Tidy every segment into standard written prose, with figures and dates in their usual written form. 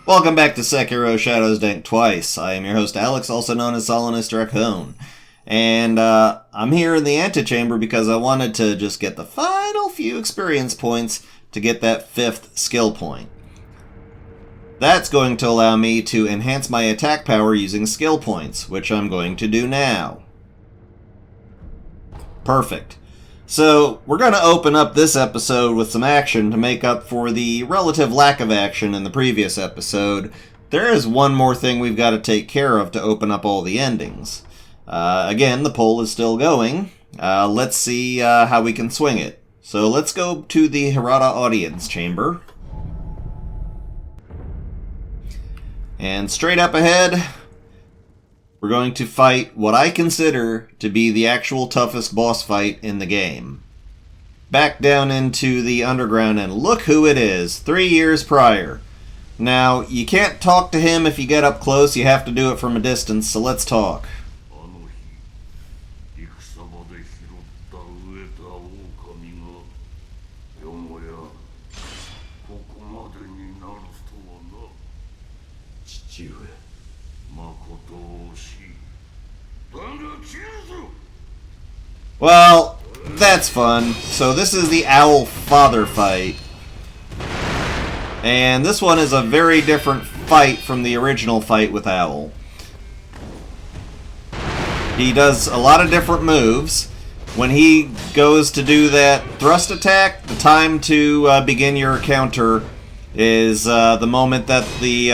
Welcome back to Sekiro Shadows Dank Twice. I am your host Alex, also known as Solinist Raccoon. And I'm here in the antechamber because I wanted to just get the final few experience points to get that 5th skill point. That's going to allow me to enhance my attack power using skill points, which I'm going to do now. Perfect. So, we're going to open up this episode with some action to make up for the relative lack of action in the previous episode. There is one more thing we've got to take care of to open up all the endings. Again, the poll is still going. Let's see how we can swing it. So let's go to the Hirata audience chamber. And straight up ahead, we're going to fight what I consider to be the actual toughest boss fight in the game. Back down into the underground, and look who it is, 3 years prior. Now, you can't talk to him if you get up close, you have to do it from a distance, so let's talk. Well, that's fun. So this is the Owl Father fight. And this one is a very different fight from the original fight with Owl. He does a lot of different moves. When he goes to do that thrust attack, the time to begin your counter is the moment that the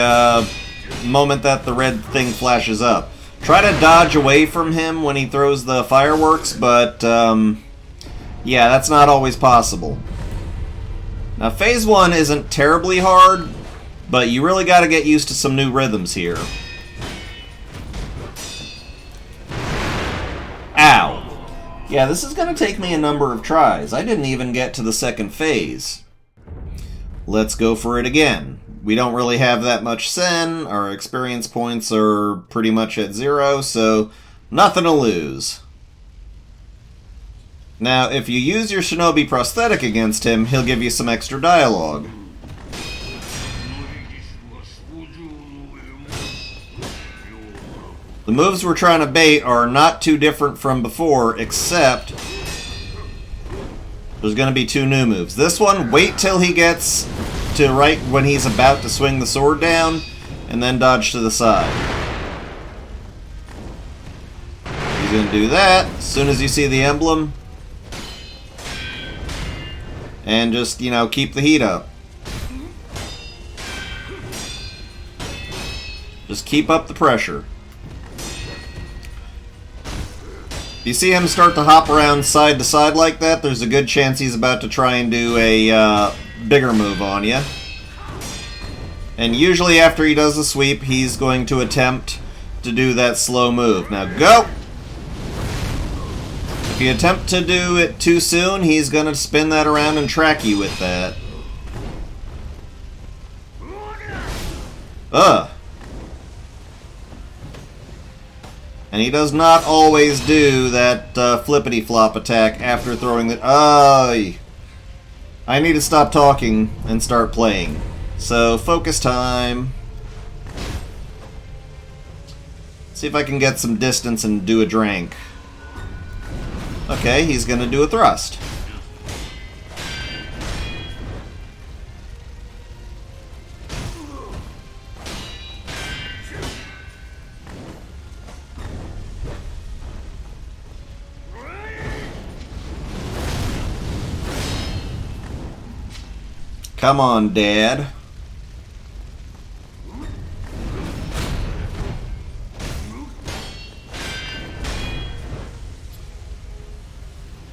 red thing flashes up. Try to dodge away from him when he throws the fireworks, but yeah, that's not always possible. Now, Phase 1 isn't terribly hard, but you really got to get used to some new rhythms here. Ow! Yeah, this is going to take me a number of tries. I didn't even get to the second phase. Let's go for it again. We don't really have that much sen, our experience points are pretty much at 0, so nothing to lose. Now, if you use your shinobi prosthetic against him, he'll give you some extra dialogue. The moves we're trying to bait are not too different from before, except there's going to be 2 new moves. This one, wait till he gets to right when he's about to swing the sword down, and then dodge to the side. He's going to do that as soon as you see the emblem. And just, you know, keep the heat up. Just keep up the pressure. If you see him start to hop around side to side like that, there's a good chance he's about to try and do a bigger move on you. And usually after he does the sweep, he's going to attempt to do that slow move. Now go! If you attempt to do it too soon, he's going to spin that around and track you with that. Ugh! And he does not always do that flippity-flop attack after throwing the... I need to stop talking and start playing. So, focus time. See if I can get some distance and do a drink. Okay, he's gonna do a thrust. Come on, Dad.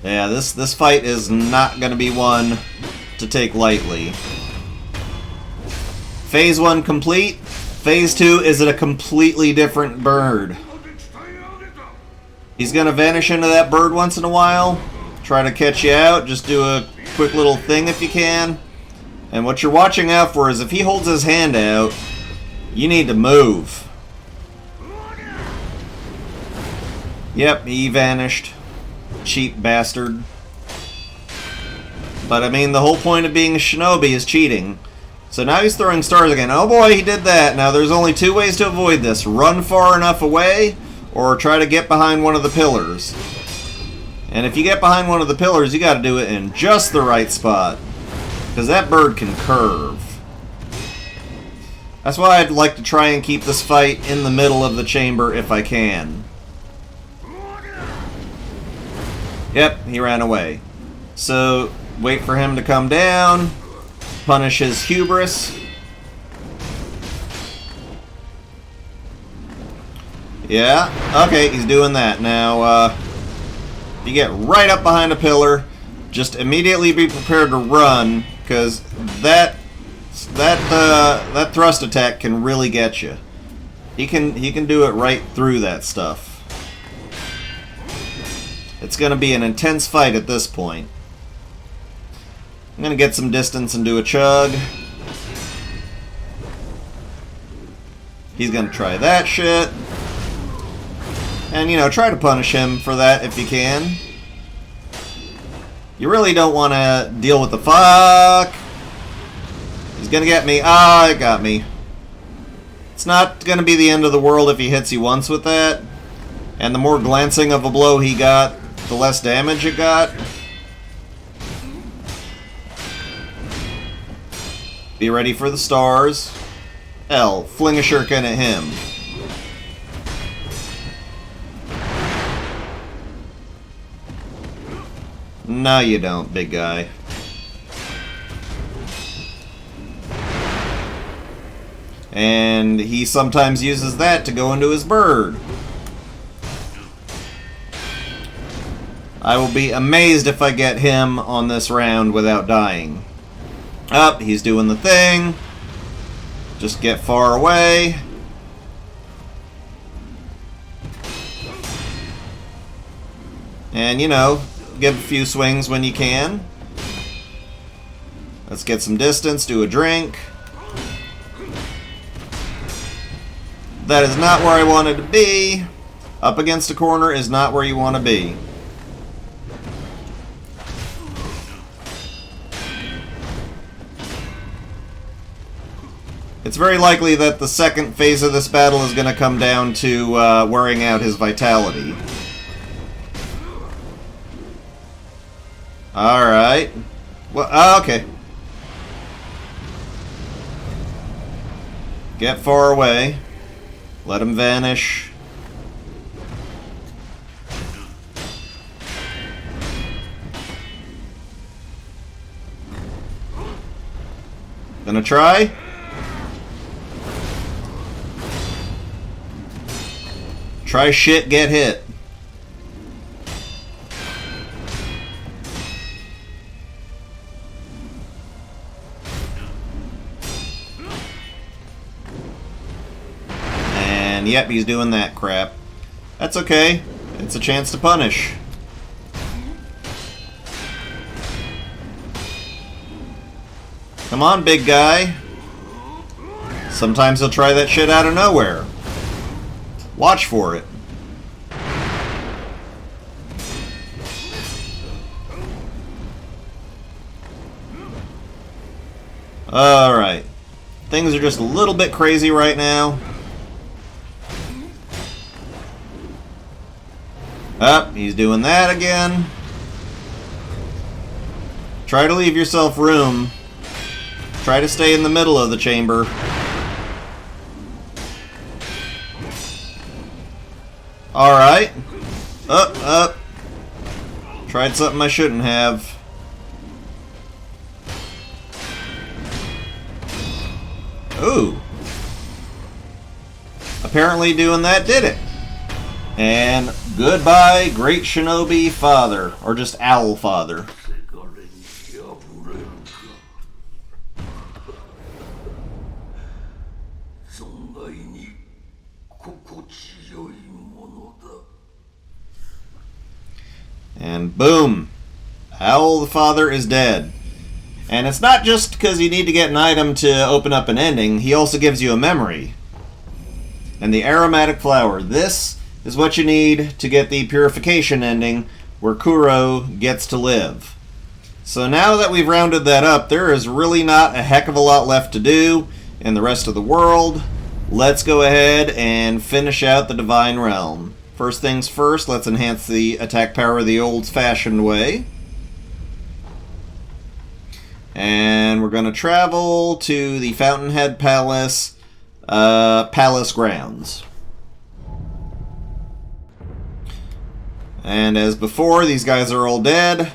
Yeah, this fight is not going to be one to take lightly. Phase 1 complete. Phase 2 is a completely different bird. He's going to vanish into that bird once in a while. Try to catch you out. Just do a quick little thing if you can. And what you're watching out for is if he holds his hand out, you need to move. Yep, he vanished. Cheap bastard. But I mean, the whole point of being a shinobi is cheating. So now he's throwing stars again. Oh boy, he did that. Now there's only two ways to avoid this. Run far enough away, or try to get behind one of the pillars. And if you get behind one of the pillars, you gotta do it in just the right spot. Because that bird can curve. That's why I'd like to try and keep this fight in the middle of the chamber if I can. Yep, he ran away. So, wait for him to come down. Punish his hubris. Yeah, okay, he's doing that. Now, you get right up behind a pillar, just immediately be prepared to run, because that thrust attack can really get you. He can do it right through that stuff. It's going to be an intense fight at this point. I'm going to get some distance and do a chug. He's going to try that shit. And, you know, try to punish him for that if you can. You really don't want to deal with the fuck. He's going to get me. Ah, it got me. It's not going to be the end of the world if he hits you once with that. And the more glancing of a blow he got, the less damage it got. Be ready for the stars. L, fling a shuriken at him. No, you don't, big guy. And he sometimes uses that to go into his bird. I will be amazed if I get him on this round without dying. Up, he's doing the thing. Just get far away. And, you know, give a few swings when you can. Let's get some distance, do a drink. That is not where I wanted to be. Up against a corner is not where you want to be. It's very likely that the second phase of this battle is going to come down to wearing out his vitality. Alright. Well, okay. Get far away. Let him vanish. Gonna try? Try shit, get hit. And yep, he's doing that crap. That's okay. It's a chance to punish. Come on, big guy. Sometimes he'll try that shit out of nowhere. Watch for it. Alright. Things are just a little bit crazy right now. Up, he's doing that again. Try to leave yourself room. Try to stay in the middle of the chamber. Alright. Up. Tried something I shouldn't have. Ooh. Apparently doing that did it. And goodbye, great shinobi father. Or just owl father. And boom! Owl the father is dead. And it's not just because you need to get an item to open up an ending, he also gives you a memory. And the aromatic flower. This is what you need to get the purification ending where Kuro gets to live. So now that we've rounded that up, there is really not a heck of a lot left to do in the rest of the world. Let's go ahead and finish out the Divine Realm. First things first, let's enhance the attack power the old-fashioned way. And we're going to travel to the Fountainhead Palace, Palace grounds. And as before, these guys are all dead.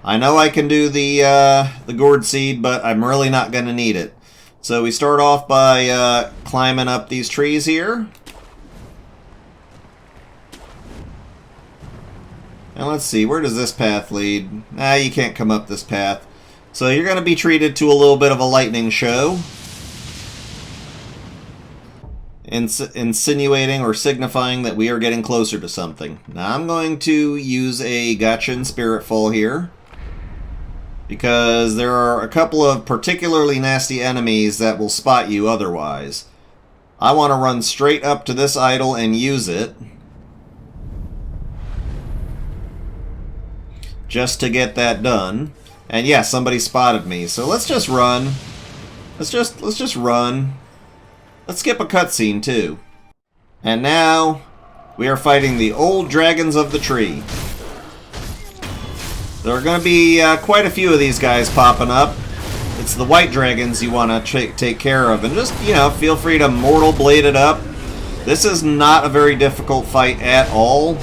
I know I can do the gourd seed, but I'm really not going to need it. So we start off by climbing up these trees here. And let's see, where does this path lead? You can't come up this path. So you're going to be treated to a little bit of a lightning show. Insinuating or signifying that we are getting closer to something. Now I'm going to use a Gotcha Spirit Fall here, because there are a couple of particularly nasty enemies that will spot you otherwise. I want to run straight up to this idol and use it, just to get that done. And yeah, somebody spotted me, so let's just run. Let's just run. Let's skip a cutscene too. And now we are fighting the old dragons of the tree. There are going to be quite a few of these guys popping up. It's the white dragons you want to take care of, and just, you know, feel free to mortal blade it up. This is not a very difficult fight at all.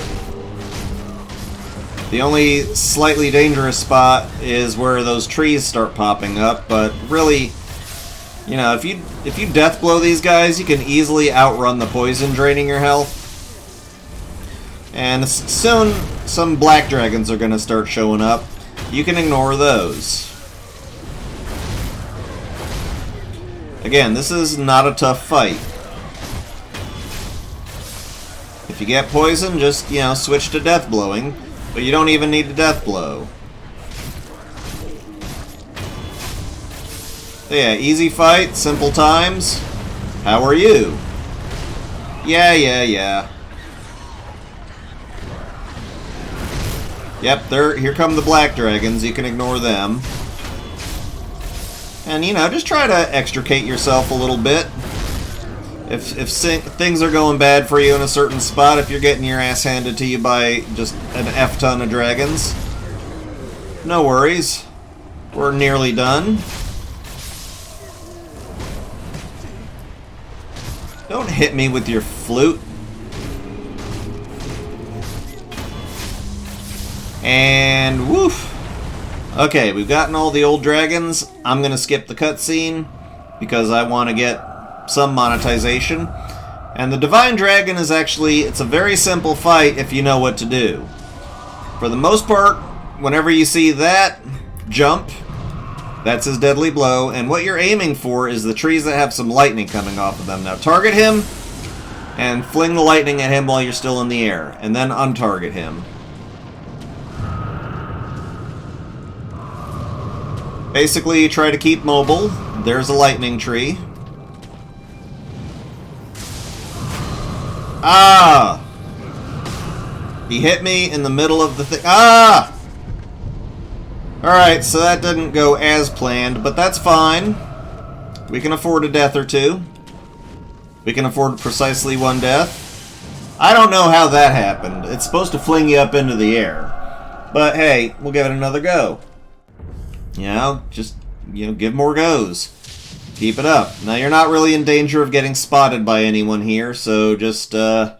The only slightly dangerous spot is where those trees start popping up, but really, you know, if you death blow these guys, you can easily outrun the poison draining your health. And soon, some black dragons are going to start showing up. You can ignore those. Again, this is not a tough fight. If you get poison, just, you know, switch to death blowing. But you don't even need to death blow. So yeah, easy fight, simple times. How are you? Yeah. Yep, here come the black dragons. You can ignore them. And, you know, just try to extricate yourself a little bit. If things are going bad for you in a certain spot, if you're getting your ass handed to you by just an F-ton of dragons, no worries. We're nearly done. Don't hit me with your flute. And woof. Okay, we've gotten all the old dragons. I'm going to skip the cutscene because I want to get some monetization. And the Divine Dragon is actually, it's a very simple fight if you know what to do. For the most part, whenever you see that, jump. That's his deadly blow. And what you're aiming for is the trees that have some lightning coming off of them. Now target him and fling the lightning at him while you're still in the air. And then untarget him. Basically, you try to keep mobile. There's a lightning tree. Ah! He hit me in the middle of the thing. Ah! Alright, so that didn't go as planned, but that's fine. We can afford a death or two. We can afford precisely one death. I don't know how that happened. It's supposed to fling you up into the air. But hey, we'll give it another go. You know, just, you know, give more goes. Keep it up. Now, you're not really in danger of getting spotted by anyone here, so just, I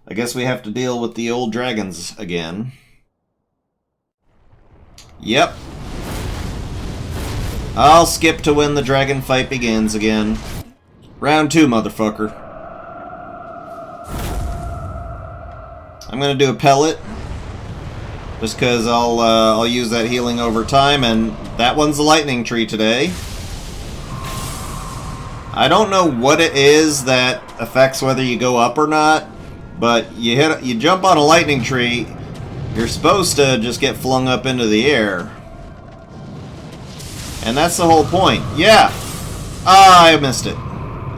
guess we have to deal with the old dragons again. Yep. I'll skip to when the dragon fight begins again. Round 2, motherfucker. I'm gonna do a pellet. Just because I'll use that healing over time, and that one's the lightning tree today. I don't know what it is that affects whether you go up or not, but you jump on a lightning tree, you're supposed to just get flung up into the air. And that's the whole point. Yeah! Ah, I missed it.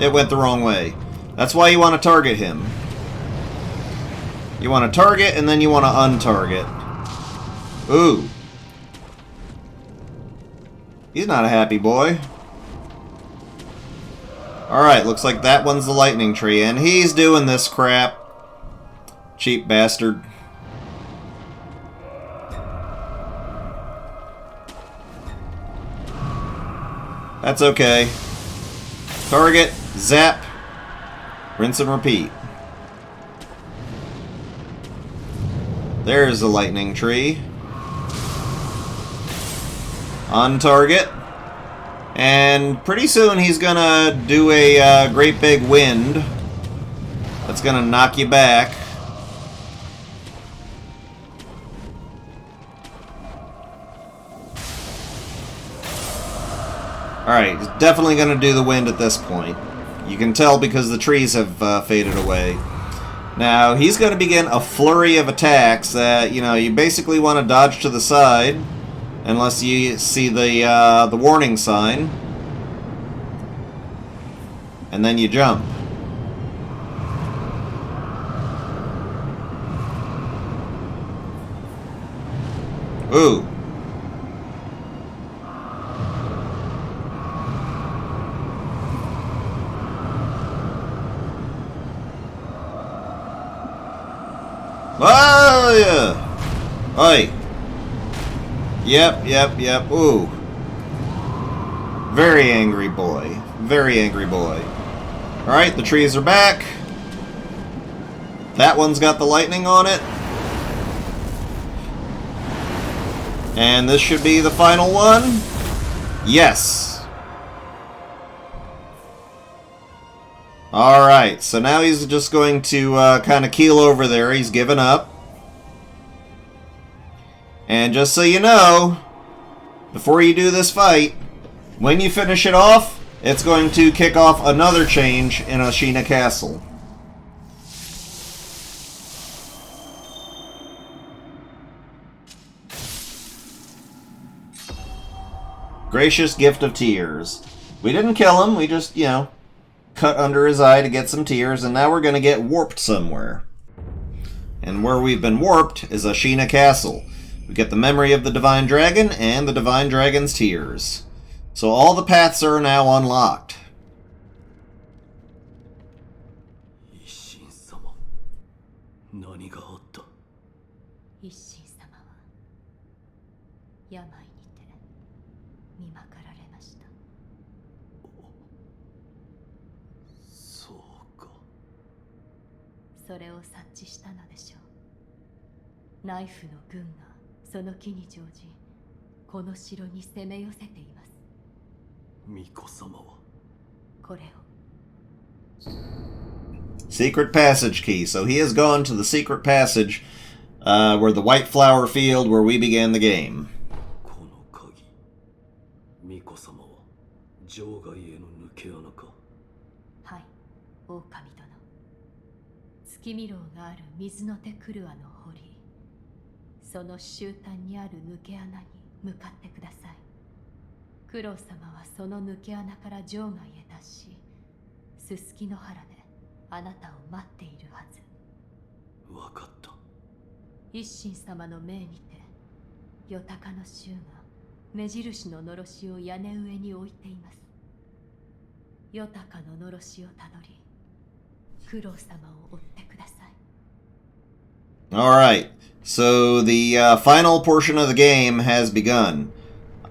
It went the wrong way. That's why you want to target him. You want to target, and then you want to untarget. Ooh. He's not a happy boy. Alright, looks like that one's the lightning tree, and he's doing this crap. Cheap bastard. That's okay. Target, zap, rinse and repeat. There's the lightning tree. On target. And pretty soon he's gonna do a great big wind. That's gonna knock you back. Alright, he's definitely gonna do the wind at this point. You can tell because the trees have faded away. Now, he's gonna begin a flurry of attacks that, you know, you basically want to dodge to the side. Unless you see the warning sign. And then you jump. Ooh. Oh, yeah. Oi. Yep. Ooh. Very angry boy. Very angry boy. Alright, the trees are back. That one's got the lightning on it. And this should be the final one. Yes. Alright, so now he's just going to kind of keel over there. He's given up. And just so you know, before you do this fight, when you finish it off, it's going to kick off another change in Ashina Castle. Gracious gift of tears. We didn't kill him, we just, you know, cut under his eye to get some tears, and now we're going to get warped somewhere. And where we've been warped is Ashina Castle. We get the memory of the Divine Dragon and the Divine Dragon's tears. So all the paths are now unlocked. Secret passage key. So he has gone to the secret passage where the white flower field where we began the game. Alright, so the final portion of the game has begun.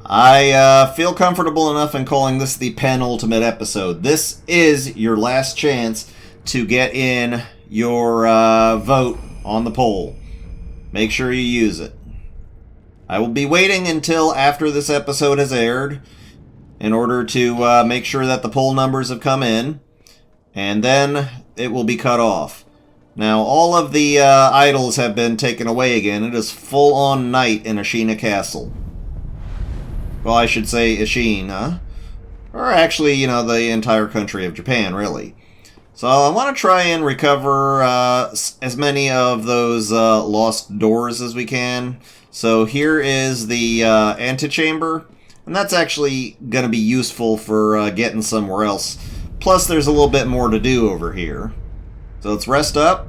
I feel comfortable enough in calling this the penultimate episode. This is your last chance to get in your vote on the poll. Make sure you use it. I will be waiting until after this episode has aired in order to make sure that the poll numbers have come in, and then it will be cut off. Now, all of the idols have been taken away again. It is full-on night in Ashina Castle. Well, I should say Ashina. Or actually, you know, the entire country of Japan, really. So I want to try and recover as many of those lost doors as we can. So here is the antechamber. And that's actually going to be useful for getting somewhere else. Plus, there's a little bit more to do over here. So let's rest up.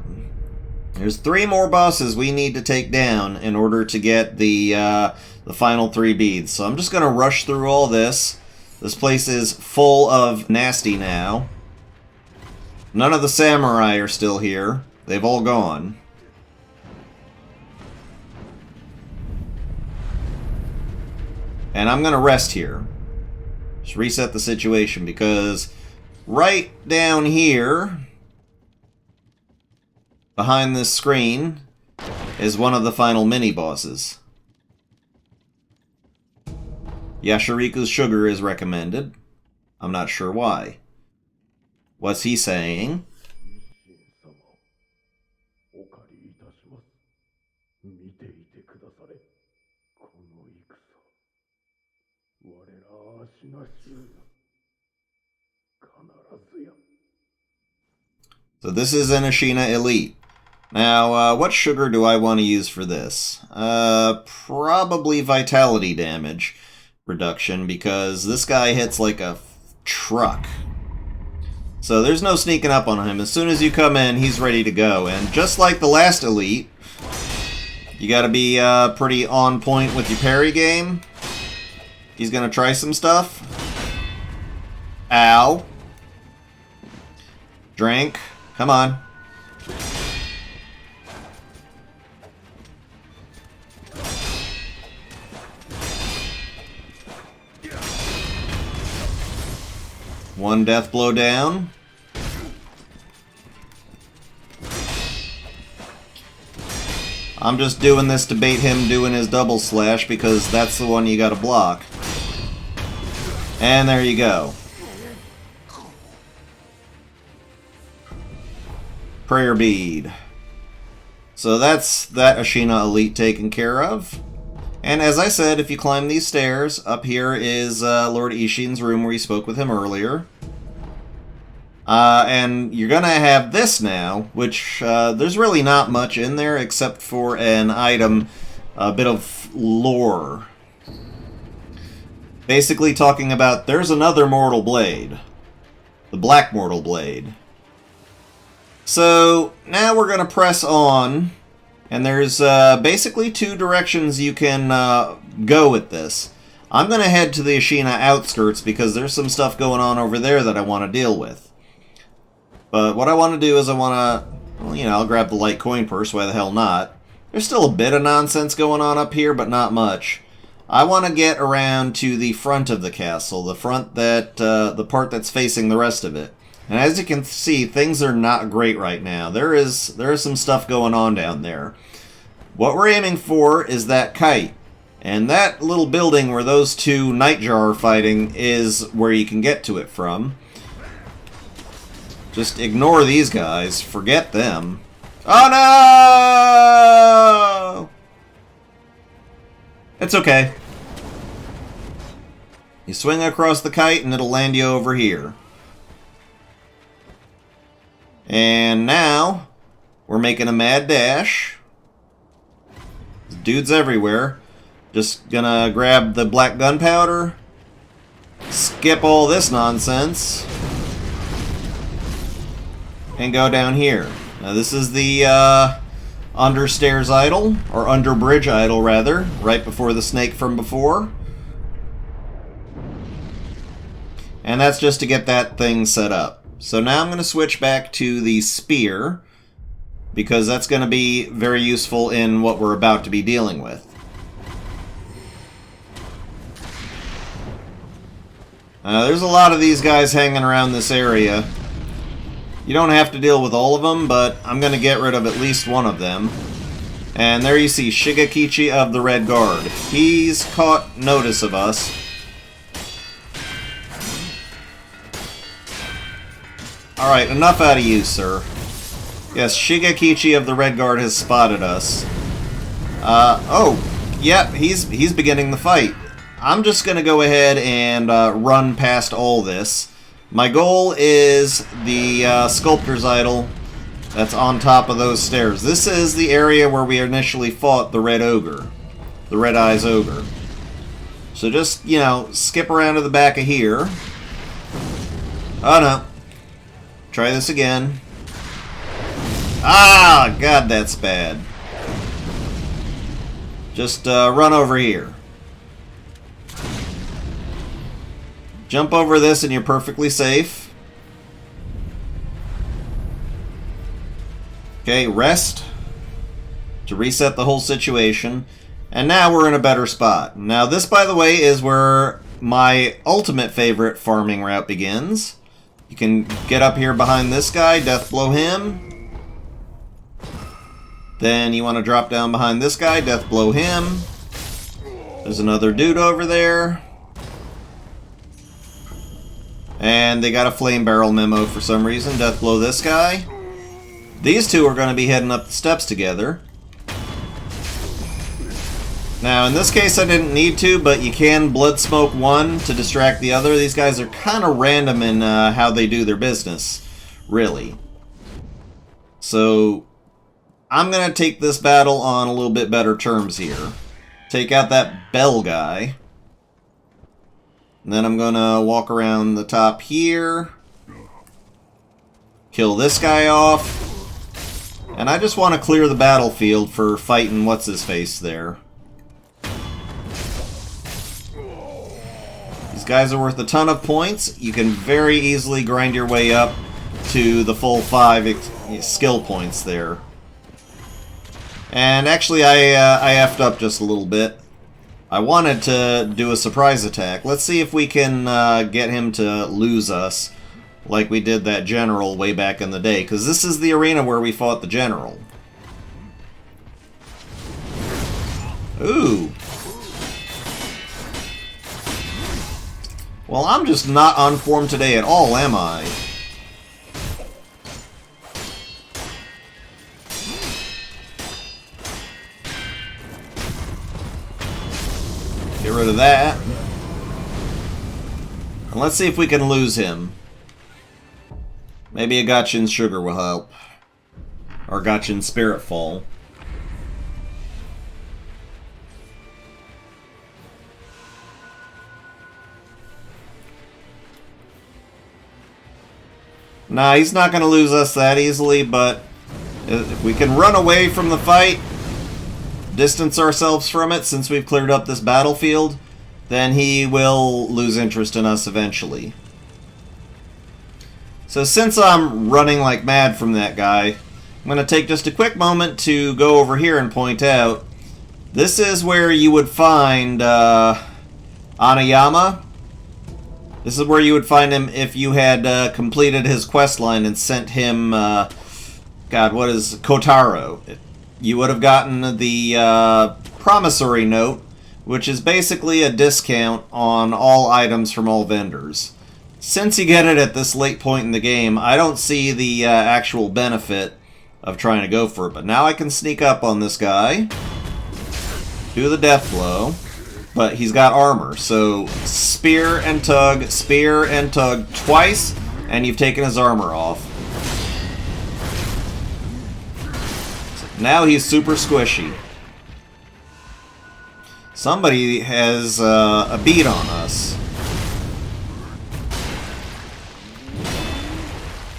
There's 3 more bosses we need to take down in order to get the final 3 beads. So I'm just going to rush through all this. This place is full of nasty now. None of the samurai are still here. They've all gone. And I'm going to rest here. Just reset the situation because right down here, behind this screen, is one of the final mini-bosses. Yashiriku's sugar is recommended. I'm not sure why. What's he saying? So this is an Ashina Elite. Now, what sugar do I want to use for this? Probably vitality damage reduction, because this guy hits like a truck. So there's no sneaking up on him. As soon as you come in, he's ready to go. And just like the last Elite, you gotta be pretty on point with your parry game. He's gonna try some stuff. Ow. Drink. Come on. One death blow down. I'm just doing this to bait him doing his double slash because that's the one you gotta block. And there you go. Prayer bead. So that's that Ashina Elite taken care of. And as I said, if you climb these stairs, up here is Lord Ishin's room where you spoke with him earlier. And you're gonna have this now, which there's really not much in there except for an item, a bit of lore. Basically talking about there's another mortal blade. The Black Mortal Blade. So now we're gonna press on. And there's basically 2 directions you can go with this. I'm going to head to the Ashina Outskirts because there's some stuff going on over there that I want to deal with. But what I want to do is I want to, well, you know, I'll grab the light coin purse, why the hell not. There's still a bit of nonsense going on up here, but not much. I want to get around to the front of the castle, the front that, the part that's facing the rest of it. And as you can see, things are not great right now. There is some stuff going on down there. What we're aiming for is that kite. And that little building where those 2 Nightjar are fighting is where you can get to it from. Just ignore these guys. Forget them. Oh no! It's okay. You swing across the kite and it'll land you over here. And now, we're making a mad dash. Dudes everywhere. Just gonna grab the black gunpowder. Skip all this nonsense. And go down here. Now this is the understairs idol, or under bridge idol rather, right before the snake from before. And that's just to get that thing set up. So now I'm going to switch back to the spear, because that's going to be very useful in what we're about to be dealing with. There's a lot of these guys hanging around this area. You don't have to deal with all of them, but I'm going to get rid of at least one of them. And there you see Shigekichi of the Red Guard. He's caught notice of us. Alright, enough out of you, sir. Yes, Shigekichi of the Red Guard has spotted us. Oh, yep, he's beginning the fight. I'm just gonna go ahead and run past all this. My goal is the Sculptor's Idol that's on top of those stairs. This is the area where we initially fought the Red Ogre. The Red Eyes Ogre. So just, you know, skip around to the back of here. Oh no. Try this again. Ah, God, that's bad. Just run over here. Jump over this and you're perfectly safe. Okay, rest to reset the whole situation. And now we're in a better spot. Now this, by the way, is where my ultimate favorite farming route begins. You can get up here behind this guy, death blow him. Then you want to drop down behind this guy, death blow him. There's another dude over there. And they got a flame barrel memo for some reason, death blow this guy. These two are going to be heading up the steps together. Now, in this case, I didn't need to, but you can blood smoke one to distract the other. These guys are kind of random in how they do their business, really. So, I'm going to take this battle on a little bit better terms here. Take out that bell guy. And then I'm going to walk around the top here. Kill this guy off. And I just want to clear the battlefield for fighting what's-his-face there. These guys are worth a ton of points. You can very easily grind your way up to the full 5 skill points there. And actually, I effed up just a little bit. I wanted to do a surprise attack. Let's see if we can get him to lose us like we did that general way back in the day. Because this is the arena where we fought the general. Ooh. Well, I'm just not on form today at all, am I? Get rid of that. And let's see if we can lose him. Maybe a Gotchin Sugar will help. Or Gotchin Spirit Fall. Nah, he's not going to lose us that easily, but if we can run away from the fight, distance ourselves from it since we've cleared up this battlefield, then he will lose interest in us eventually. So since I'm running like mad from that guy, I'm going to take just a quick moment to go over here and point out, this is where you would find Anayama. This is where you would find him if you had completed his quest line and sent him, God, what is Kotaro? You would have gotten the promissory note, which is basically a discount on all items from all vendors. Since you get it at this late point in the game, I don't see the actual benefit of trying to go for it. But now I can sneak up on this guy, do the death blow, but he's got armor. So spear and tug twice, and you've taken his armor off. So now he's super squishy. Somebody has a beat on us.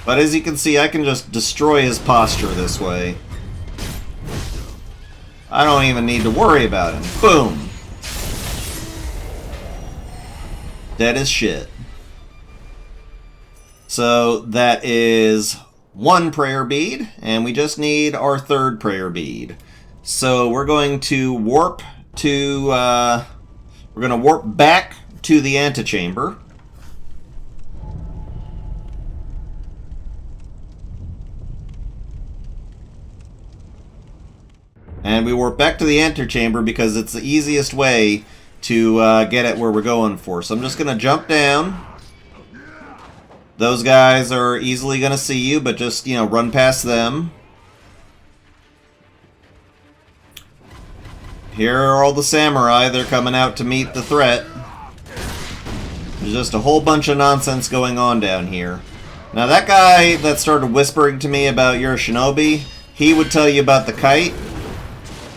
But as you can see, I can just destroy his posture this way. I don't even need to worry about him. Boom! Dead as shit. So that is one prayer bead, and we just need our third prayer bead. So we're going to warp to, we're going to warp back to the antechamber. And we warp back to the antechamber because it's the easiest way to get at where we're going for. So I'm just going to jump down. Those guys are easily going to see you, but just, you know, run past them. Here are all the samurai. They're coming out to meet the threat. There's just a whole bunch of nonsense going on down here. Now that guy that started whispering to me about you're a shinobi, he would tell you about the kite.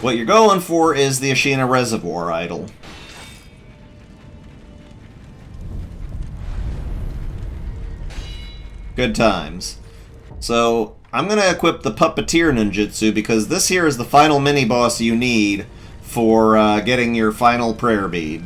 What you're going for is the Ashina Reservoir idol. Good times. So, I'm going to equip the Puppeteer ninjutsu because this here is the final mini-boss you need for getting your final prayer bead.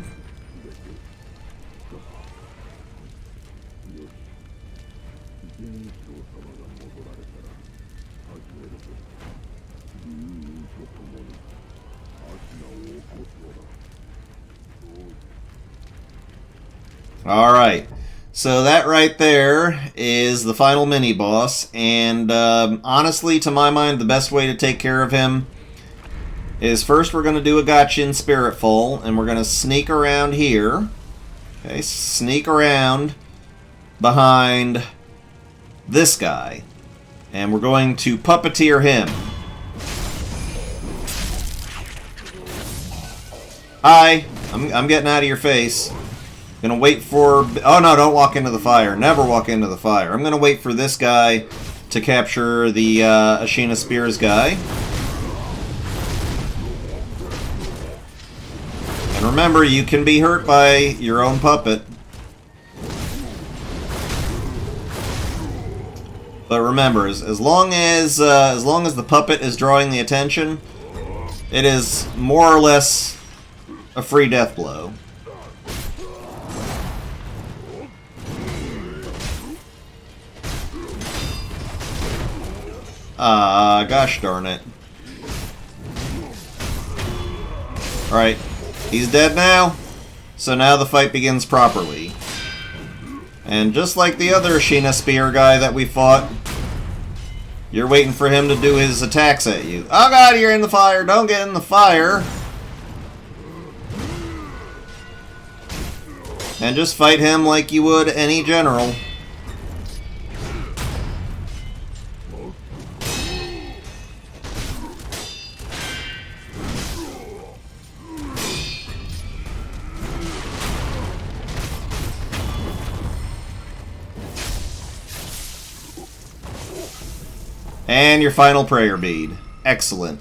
Alright, so that right there is the final mini-boss, and honestly, to my mind, the best way to take care of him is first we're going to do a Gotchin Spiritful, and we're going to sneak around here. Okay, sneak around behind this guy, and we're going to Puppeteer him. Hi, I'm getting out of your face. Gonna wait for... Oh no, don't walk into the fire. Never walk into the fire. I'm gonna wait for this guy to capture the Ashina Spears guy. And remember, you can be hurt by your own puppet. But remember, as long as the puppet is drawing the attention, it is more or less a free death blow. Gosh darn it. Alright, he's dead now, so now the fight begins properly. And just like the other Ashina Spear guy that we fought, you're waiting for him to do his attacks at you. Oh god, you're in the fire! Don't get in the fire! And just fight him like you would any general. And your final prayer bead. Excellent.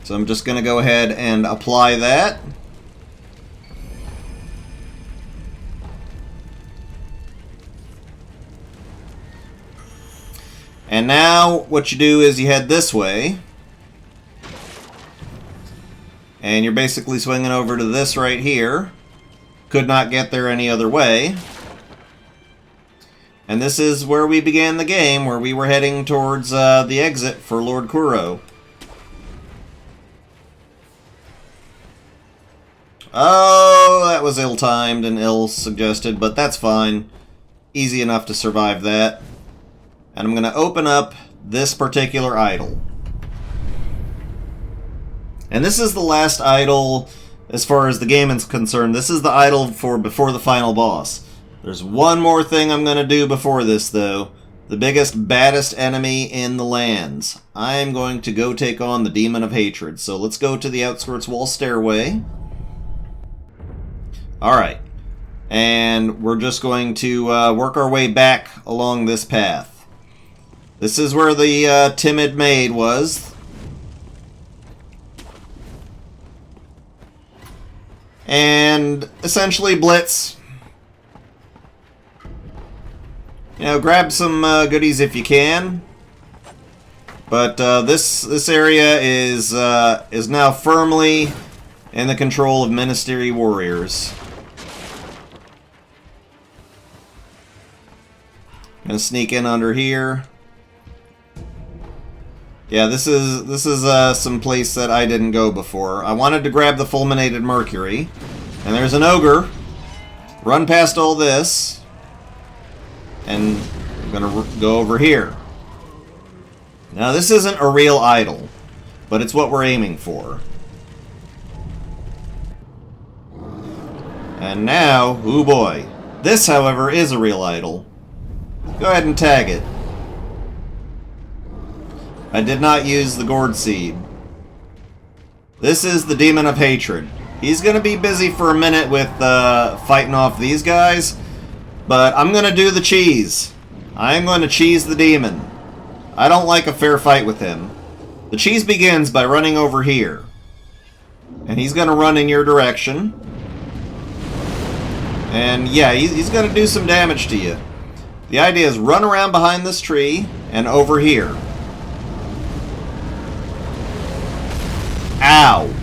So I'm just going to go ahead and apply that. And now what you do is you head this way. And you're basically swinging over to this right here. Could not get there any other way. And this is where we began the game, where we were heading towards the exit for Lord Kuro. Oh, that was ill-timed and ill-suggested, but that's fine. Easy enough to survive that. And I'm going to open up this particular idol. And this is the last idol, as far as the game is concerned. This is the idol for before the final boss. There's one more thing I'm going to do before this, though. The biggest, baddest enemy in the lands. I'm going to go take on the Demon of Hatred. So let's go to the Outskirts Wall Stairway. Alright. And we're just going to work our way back along this path. This is where the timid maid was. And essentially blitz. You know, grab some goodies if you can. But this area is now firmly in the control of Ministry warriors. Gonna sneak in under here. Yeah, this is some place that I didn't go before. I wanted to grab the fulminated mercury, and there's an ogre. Run past all this. And I'm going to go over here. Now, this isn't a real idol, but it's what we're aiming for. And now, oh boy. This, however, is a real idol. Go ahead and tag it. I did not use the gourd seed. This is the Demon of Hatred. He's going to be busy for a minute with fighting off these guys. But I'm going to do the cheese. I'm going to cheese the demon. I don't like a fair fight with him. The cheese begins by running over here. And he's going to run in your direction. And yeah, he's going to do some damage to you. The idea is run around behind this tree and over here. Ow!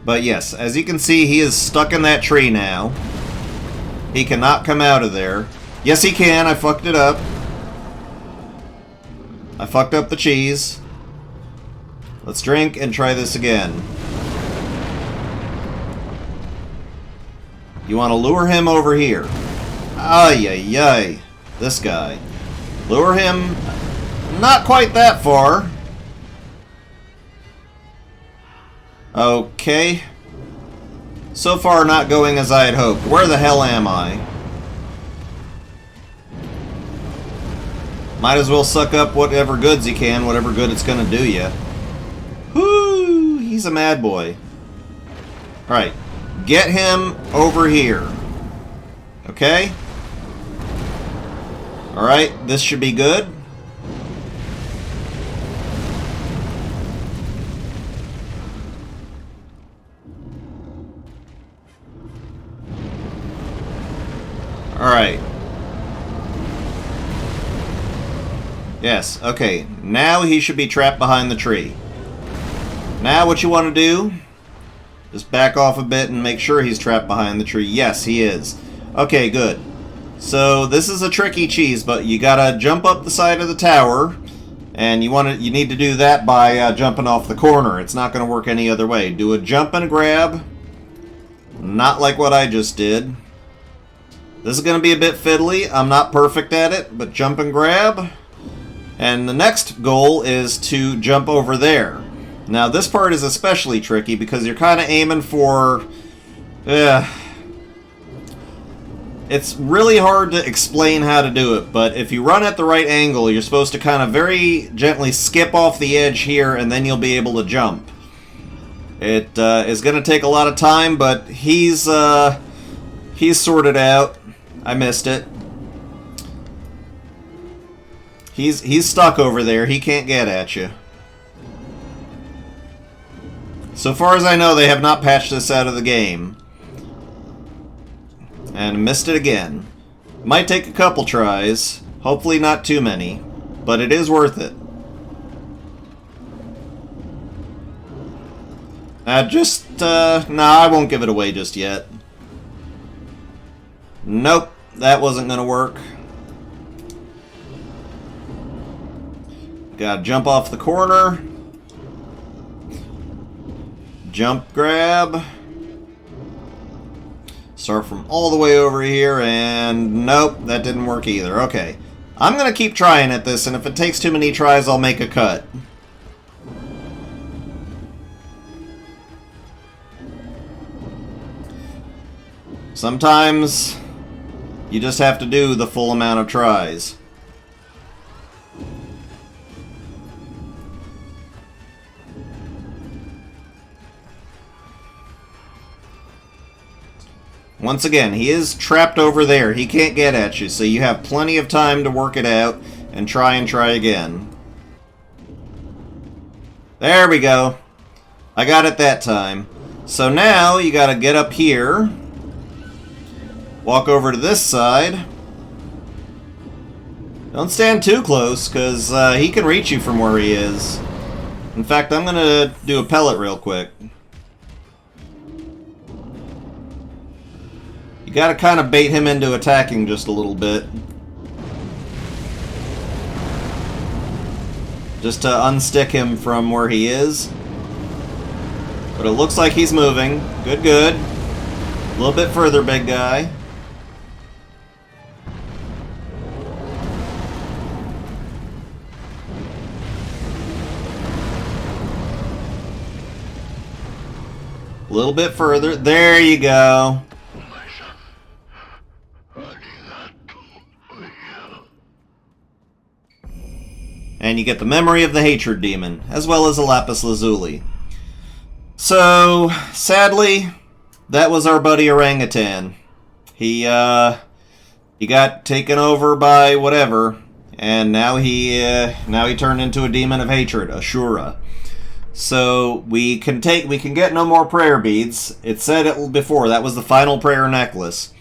But yes, as you can see, he is stuck in that tree now. He cannot come out of there. Yes, he can. I fucked it up. I fucked up the cheese. Let's drink and try this again. You want to lure him over here. Ay, ay, ay. This guy. Lure him not quite that far. Okay. So far not going as I had hoped. Where the hell am I? Might as well suck up whatever goods you can, whatever good it's gonna do you. Whoo! He's a mad boy. Alright. Get him over here. Okay? Alright, this should be good. Alright. Yes, okay. Now he should be trapped behind the tree. Now what you want to do, just back off a bit and make sure he's trapped behind the tree. Yes, he is. Okay, good. So this is a tricky cheese, but you gotta jump up the side of the tower, and you need to do that by jumping off the corner. It's not going to work any other way. Do a jump and a grab, not like what I just did. This is going to be a bit fiddly. I'm not perfect at it, but jump and grab. And the next goal is to jump over there. Now this part is especially tricky because you're kind of aiming for... It's really hard to explain how to do it, but if you run at the right angle, you're supposed to kind of very gently skip off the edge here, and then you'll be able to jump. It is going to take a lot of time, but he's sorted out. I missed it. He's stuck over there. He can't get at you. So far as I know, they have not patched this out of the game. And missed it again. Might take a couple tries. Hopefully not too many. But it is worth it. No, I won't give it away just yet. Nope, that wasn't gonna work. Gotta jump off the corner. Jump grab. Start from all the way over here, and nope, that didn't work either. Okay, I'm gonna keep trying at this, and if it takes too many tries, I'll make a cut. Sometimes you just have to do the full amount of tries. Once again, he is trapped over there. He can't get at you, so you have plenty of time to work it out and try again. There we go. I got it that time. So now you gotta get up here, walk over to this side. Don't stand too close, because he can reach you from where he is. In fact, I'm gonna do a pellet real quick. You gotta kind of bait him into attacking just a little bit. Just to unstick him from where he is. But it looks like he's moving. Good, good. A little bit further, big guy. A little bit further. There you go. And you get the memory of the hatred demon, as well as a lapis lazuli. So, sadly, that was our buddy orangutan. He got taken over by whatever, and now he turned into a demon of hatred, Ashura. So we can get no more prayer beads. It said it before, that was the final prayer necklace.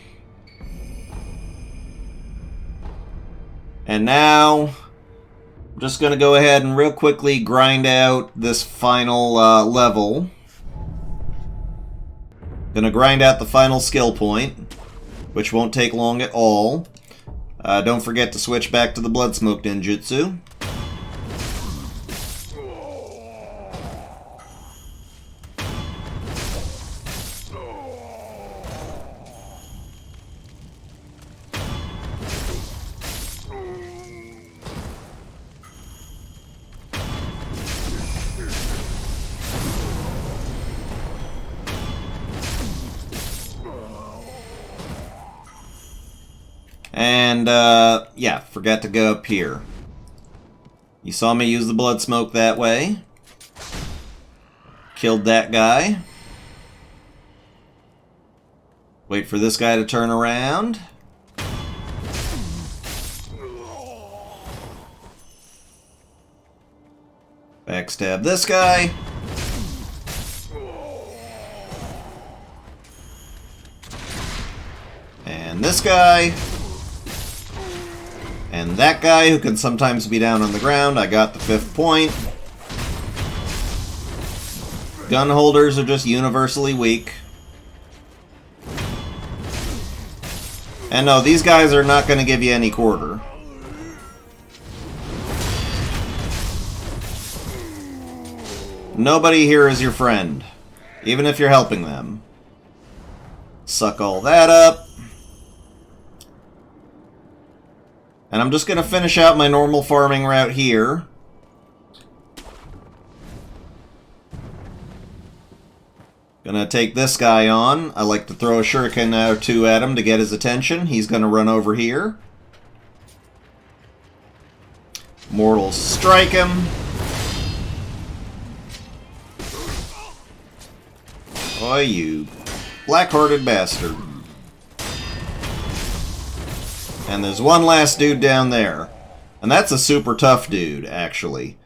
And now, I'm just going to go ahead and real quickly grind out this final level. Gonna grind out the final skill point, which won't take long at all. Don't forget to switch back to the blood smoke ninjutsu. And, yeah, forgot to go up here. You saw me use the blood smoke that way. Killed that guy. Wait for this guy to turn around. Backstab this guy. And this guy. And that guy, who can sometimes be down on the ground. I got the 5th point. Gun holders are just universally weak. And no, these guys are not going to give you any quarter. Nobody here is your friend, even if you're helping them. Suck all that up. And I'm just going to finish out my normal farming route here. Gonna take this guy on. I like to throw a shuriken or two at him to get his attention. He's going to run over here. Mortal strike him. Oh, you black-hearted bastard. And there's one last dude down there. And that's a super tough dude, actually.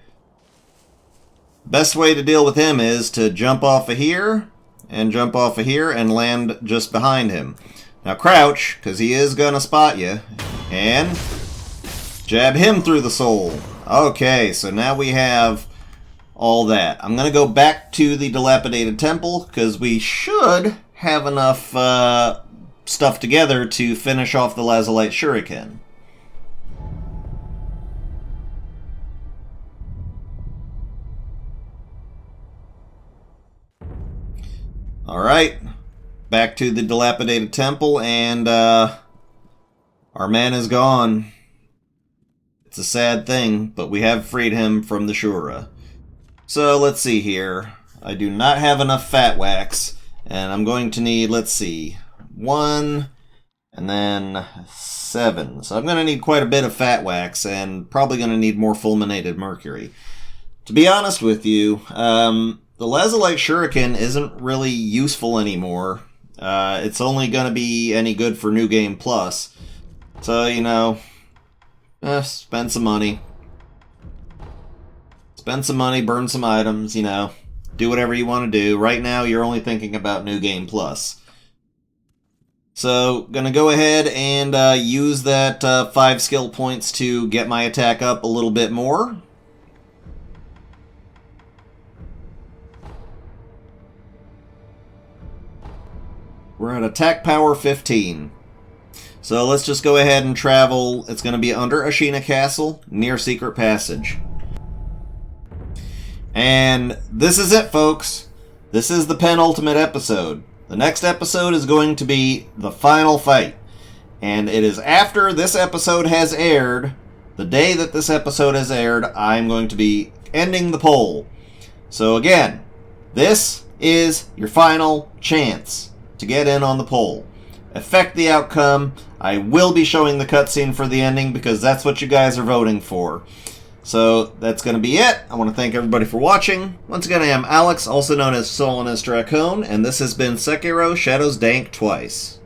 Best way to deal with him is to jump off of here, and jump off of here, and land just behind him. Now crouch, because he is going to spot you. And jab him through the soul. Okay, so now we have all that. I'm going to go back to the dilapidated temple, because we should have enough stuff together to finish off the Lazulite Shuriken. Alright, back to the dilapidated temple, and our man is gone. It's a sad thing, but we have freed him from the Shura. So let's see here. I do not have enough fat wax, and I'm going to need, let's see, 1 and then 7. So I'm going to need quite a bit of fat wax, and probably going to need more fulminated mercury. To be honest with you, the Lazulite Shuriken isn't really useful anymore. It's only going to be any good for New Game Plus. So, you know, spend some money. Spend some money, burn some items, you know. Do whatever you want to do. Right now, you're only thinking about New Game Plus. So, gonna go ahead and use that 5 skill points to get my attack up a little bit more. We're at attack power 15. So let's just go ahead and travel. It's going to be under Ashina Castle, near Secret Passage. And this is it, folks. This is the penultimate episode. The next episode is going to be the final fight. And it is after this episode has aired, the day that this episode has aired, I'm going to be ending the poll. So again, this is your final chance to get in on the poll. Affect the outcome. I will be showing the cutscene for the ending because that's what you guys are voting for. So that's going to be it. I want to thank everybody for watching. Once again, I am Alex, also known as Solanus Dracone, and this has been Sekiro Shadows Dank Twice.